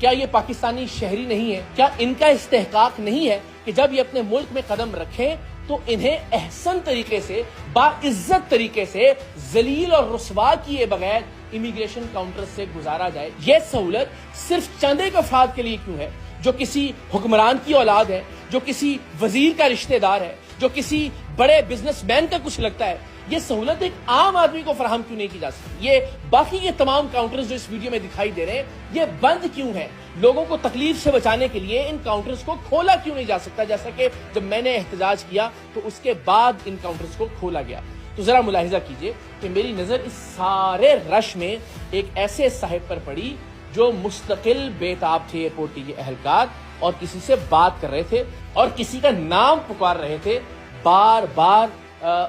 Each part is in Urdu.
کیا یہ پاکستانی شہری نہیں ہے؟ کیا ان کا استحقاق نہیں ہے کہ جب یہ اپنے ملک میں قدم رکھیں تو انہیں احسن طریقے سے، باعزت طریقے سے، ذلیل اور رسوا کیے بغیر امیگریشن کاؤنٹر سے گزارا جائے؟ یہ سہولت صرف چند ایک افراد کے لیے کیوں ہے جو کسی حکمران کی اولاد ہے، جو کسی وزیر کا رشتہ دار ہے، جو کسی بڑے بزنس مین کا کچھ لگتا ہے؟ یہ سہولت ایک عام آدمی کو فراہم کیوں نہیں کی جا سکتی؟ یہ باقی یہ تمام کاؤنٹرز جو اس ویڈیو میں دکھائی دے رہے ہیں یہ بند کیوں ہیں؟ لوگوں کو تکلیف سے بچانے کے لیے ان کاؤنٹرز کو کھولا کیوں نہیں جا سکتا؟ جیسا کہ جب میں نے احتجاج کیا تو اس کے بعد ان کاؤنٹرز کو کھولا گیا۔ تو ذرا ملاحظہ کیجئے کہ میری نظر اس سارے رش میں ایک ایسے صاحب پر پڑی جو مستقل بیتاب تھے ایئرپورٹ کے اہلکار، اور کسی سے بات کر رہے تھے اور کسی کا نام پکار رہے تھے بار بار،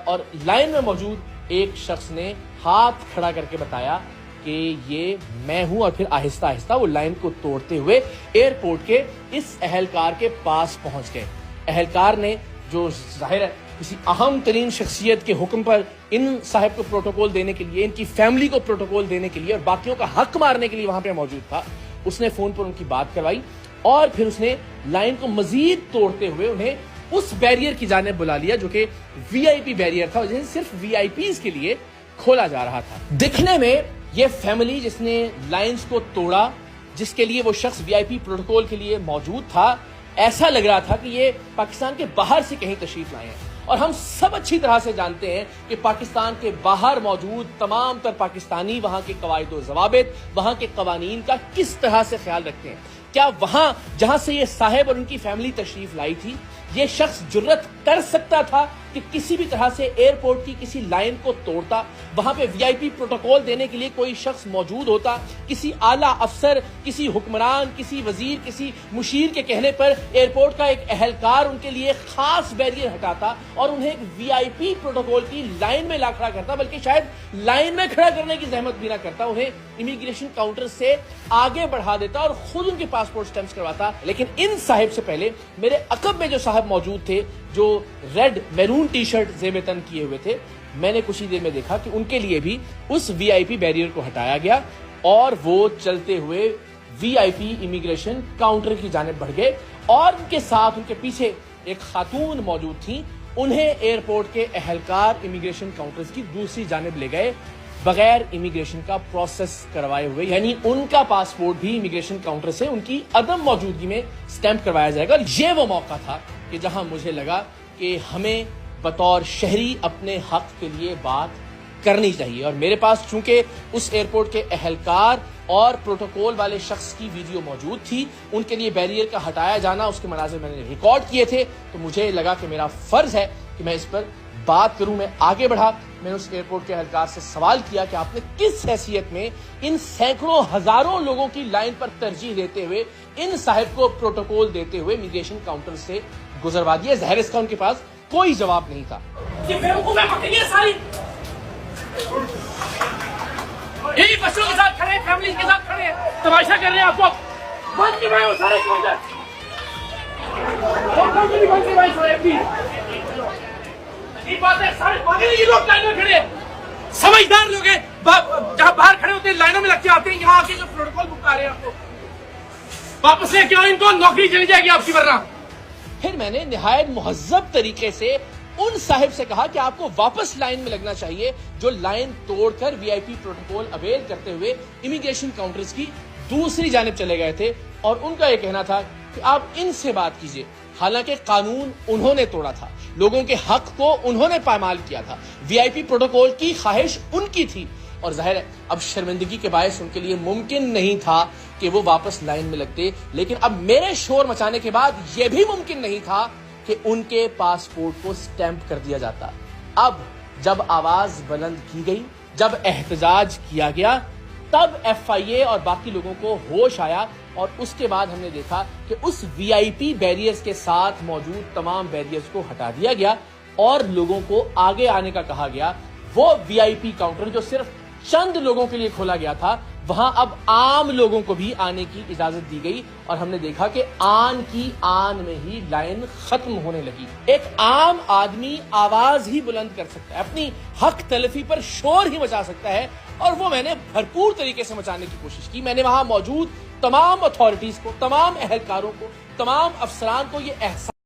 اور لائن میں موجود ایک شخص نے ہاتھ کھڑا کر کے بتایا کہ یہ میں ہوں، اور پھر آہستہ آہستہ وہ لائن کو توڑتے ہوئے ایئرپورٹ کے اس اہلکار کے پاس پہنچ گئے۔ اہلکار نے، جو ظاہر ہے کسی اہم ترین شخصیت کے حکم پر ان صاحب کو پروٹوکول دینے کے لیے، ان کی فیملی کو پروٹوکول دینے کے لیے اور باقیوں کا حق مارنے کے لیے وہاں پہ موجود تھا، اس نے فون پر ان کی بات کروائی اور پھر اس نے لائن کو مزید توڑتے ہوئے انہیں اس بیریئر کی جانب بلا لیا جو کہ وی آئی پی بیریئر تھا، جسے صرف وی آئی پیز کے لیے کھولا جا رہا تھا۔ دکھنے میں یہ فیملی جس نے لائنز کو توڑا، جس کے لیے وہ شخص وی آئی پی پروٹوکول کے لیے موجود تھا، ایسا لگ رہا تھا کہ یہ پاکستان کے باہر سے کہیں تشریف لائے ہیں، اور ہم سب اچھی طرح سے جانتے ہیں کہ پاکستان کے باہر موجود تمام تر پاکستانی وہاں کے قواعد و ضوابط، وہاں کے قوانین کا کس طرح سے خیال رکھتے ہیں۔ کیا وہاں جہاں سے یہ صاحب اور ان کی فیملی تشریف لائی تھی، یہ شخص جرت کر سکتا تھا کہ کسی بھی طرح سے ایئرپورٹ کی کسی لائن کو توڑتا؟ وہاں پہ وی آئی پی پروٹوکول دینے کے لیے کوئی شخص موجود ہوتا؟ کسی اعلیٰ افسر، کسی حکمران، کسی وزیر، کسی مشیر کے کہنے پر ایئرپورٹ کا ایک اہلکار ان کے لیے خاص بیریئر ہٹاتا اور انہیں ایک وی آئی پی پروٹوکول کی لائن میں لا کھڑا کرتا، بلکہ شاید لائن میں کھڑا کرنے کی زحمت بھی نہ کرتا، انہیں امیگریشن کاؤنٹر سے آگے بڑھا دیتا اور خود ان کے پاسپورٹ سٹیمپس کرواتا؟ لیکن ان صاحب سے پہلے میرے عقب میں جو صاحب موجود تھے، جو ریڈ میرون ٹی شرٹ زیب تن کیے ہوئے تھے، میں نے کچھ ہی دیر میں دیکھا کہ ان کے لیے بھی اس وی آئی پی بیریئر کو ہٹایا گیا اور وہ چلتے ہوئے وی آئی پی امیگریشن کاؤنٹر کی جانب بڑھ گئے، اور ان کے ساتھ ان کے پیچھے ایک خاتون موجود تھیں، انہیں ایئرپورٹ کے اہلکار امیگریشن کاؤنٹر کی دوسری جانب لے گئے بغیر امیگریشن کا پروسیس کروائے ہوئے، یعنی ان کا پاسپورٹ بھی امیگریشن کاؤنٹر سے ان کی عدم موجودگی میں سٹیمپ کروایا جائے گا۔ یہ وہ موقع تھا کہ جہاں مجھے لگا کہ ہمیں بطور شہری اپنے حق کے لیے بات کرنی چاہیے، اور میرے پاس چونکہ اس ایئرپورٹ کے اہلکار اور پروٹوکول والے شخص کی ویڈیو موجود تھی، ان کے لیے بیریئر کا ہٹایا جانا، اس کے مناظر میں نے ریکارڈ کیے تھے، تو مجھے لگا کہ میرا فرض ہے کہ میں اس پر بات کروں۔ میں آگے بڑھا، میں نے اس ایئرپورٹ کے اہلکار سے سوال کیا کہ آپ نے کس حیثیت میں ان سینکڑوں ہزاروں لوگوں کی لائن پر ترجیح دیتے ہوئے ان صاحب کو پروٹوکول دیتے ہوئے امیگریشن کاؤنٹر سے گزروا دیا؟ ظاہر اس کا ان کے پاس کوئی جواب نہیں تھا۔ یہ بیوقوفیں پکڑی ہیں ساری، یہی بچوں کے ساتھ کھڑے ہیں، فیملی کے ساتھ کھڑے ہیں، تماشا کر رہے ہیں آپ کو بند کی بھائی سارے یہ بات ہے، سارے یہ لوگ لائن میں کھڑے ہیں، سمجھدار لوگ ہیں، جہاں باہر کھڑے ہوتے ہیں لائنوں میں لگ کے آتے ہیں، یہاں آ کے جو پروٹوکول بکا رہے ہیں آپ کو واپس لے کے آؤ، ان کو نوکری چلی جائے گی آپ کی ورنہ۔ پھر میں نے نہایت مہذب طریقے سے ان صاحب سے کہا کہ آپ کو واپس لائن میں لگنا چاہیے جو لائن توڑ کر وی آئی پی پروٹوکول اویل کرتے ہوئے امیگریشن کاؤنٹرز کی دوسری جانب چلے گئے تھے، اور ان کا یہ کہنا تھا کہ آپ ان سے بات کیجئے۔ حالانکہ قانون انہوں نے توڑا تھا، لوگوں کے حق کو انہوں نے پامال کیا تھا، وی آئی پی پروٹوکول کی خواہش ان کی تھی، اور ظاہر ہے اب شرمندگی کے باعث ان کے لیے ممکن نہیں تھا کہ وہ واپس لائن میں لگتے، لیکن اب میرے شور مچانے کے بعد یہ بھی ممکن نہیں تھا کہ ان کے پاسپورٹ کو سٹیمپ کر دیا جاتا۔ اب جب آواز بلند کی گئی، جب احتجاج کیا گیا، تب ایف آئی اے اور باقی لوگوں کو ہوش آیا، اور اس کے بعد ہم نے دیکھا کہ اس وی آئی پی بیریئرز کے ساتھ موجود تمام بیریئرز کو ہٹا دیا گیا اور لوگوں کو آگے آنے کا کہا گیا۔ وہ وی آئی پی کاؤنٹر جو صرف چند لوگوں کے لیے کھولا گیا تھا، وہاں اب عام لوگوں کو بھی آنے کی اجازت دی گئی اور ہم نے دیکھا کہ آن کی آن میں ہی لائن ختم ہونے لگی. ایک عام آدمی آواز ہی بلند کر سکتا ہے, اپنی حق تلفی پر شور ہی مچا سکتا ہے, اور وہ میں نے بھرپور طریقے سے مچانے کی کوشش کی. میں نے وہاں موجود تمام اتھارٹیز کو, تمام اہلکاروں کو, تمام افسران کو یہ احساس